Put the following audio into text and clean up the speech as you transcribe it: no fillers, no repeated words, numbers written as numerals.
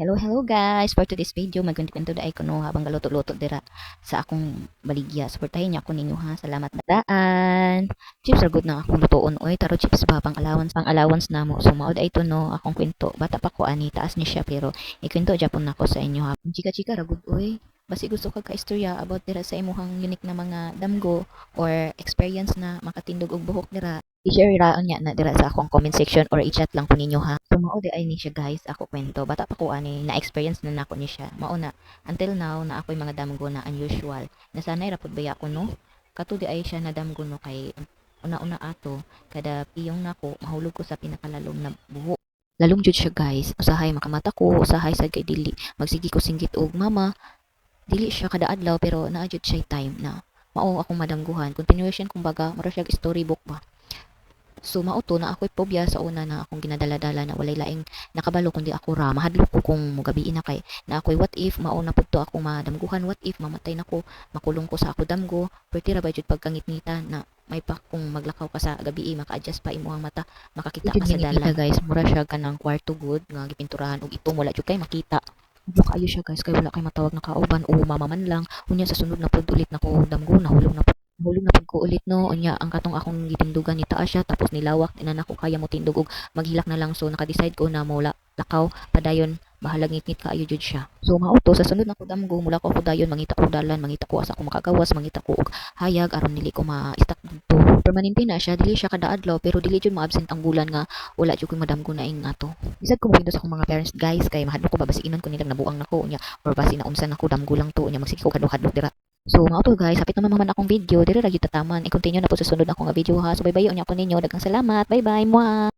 Hello, hello guys! For today's video, magkwento-kwento da ay kuno habang galuto-luto dira sa akong baligya. Suportahin niyo ako ninyo ha. Salamat na daan. Chips ragod na akong lutoon oy. Taro chips ba pang allowance na mo. So mao ito no akong kwento. Bata pa ko ani taas ni siya pero ikwento japon nako sa inyo ha. Chika-chika ragod oy. Basi gusto ka istorya about dira sa imuhang unique na mga damgo or experience na makatindog og buhok dira. I-share raon niya na dira sa akong comment section or i-chat lang ko ninyo ha. So mao di ay ni siya guys, ako kwento. Bata pa ko ani na-experience na nako ni siya. Mao na until now na ako'y mga damgo na unusual. Nasanay ra pud baya ko no. Kato di ay siya na damgo no kay una-una ato kada piyong nako mahulog ko sa pinakalalom na buhok. Lalong jud siya guys. Usahay makamata ko, usahay sad kay dili. Magsigi ko singgit og mama. Dili siya kada adlaw pero naa jud siya time na mao akong madamguhan. Continuation kumbaga, mura siya storybook ba. So mauto na ako'y pobya sa una na akong ginadala-dala na walay laing nakabalo kundi ako ra mahadlok ko kung mugabiin na kay na ako'y what if mauna pud to ako madamguhan, what if mamatay nako makulong ko sa ako damgo perti ra ba jud pagkangit-ngitan na may pa kung maglakaw ka sa gabi maka-adjust pa imuhang mata makakita ka sa dalan guys. Mura siya kanang kwarto good nga gipinturahan og itong wala jud kay makita. Wala kayo siya guys kay wala kay matawag na kauban o mama man lang unya sa sunod na pud ulit nako damgo nahulog na pud ko ulit no unya ang katong akong gitindugan ni taas siya tapos nilawak tinan ako kaya mo tindog og maghilak na lang so naka-decide ko na mo lakaw padayon bahalag ngit-ngit kaayo jud siya. So mauto sa sunod na ko damgo mula ko dayon mangita ko dalan mangita ko asa ko makagawas mangita ko og hayag aron dili ko ma-stuck dito. Permanente na siya dili siya kada adlaw pero dili jud ma-absent ang bulan nga wala jud ko madamgo na ing ato. Bisag ko mo sa akong mga parents guys kay mahadlok ko ba basi inon ko nilang nabuang nako unya or basi na unsan ako damgo lang to unya magsige ko kadlok-kadlok dira. So mao to guys, hapit naman akong video, diri ra gyud tataman. I-continue na po sa sunod na akong video ha. So bye bye unya ko ninyo, daghang salamat. Bye bye. Mwah.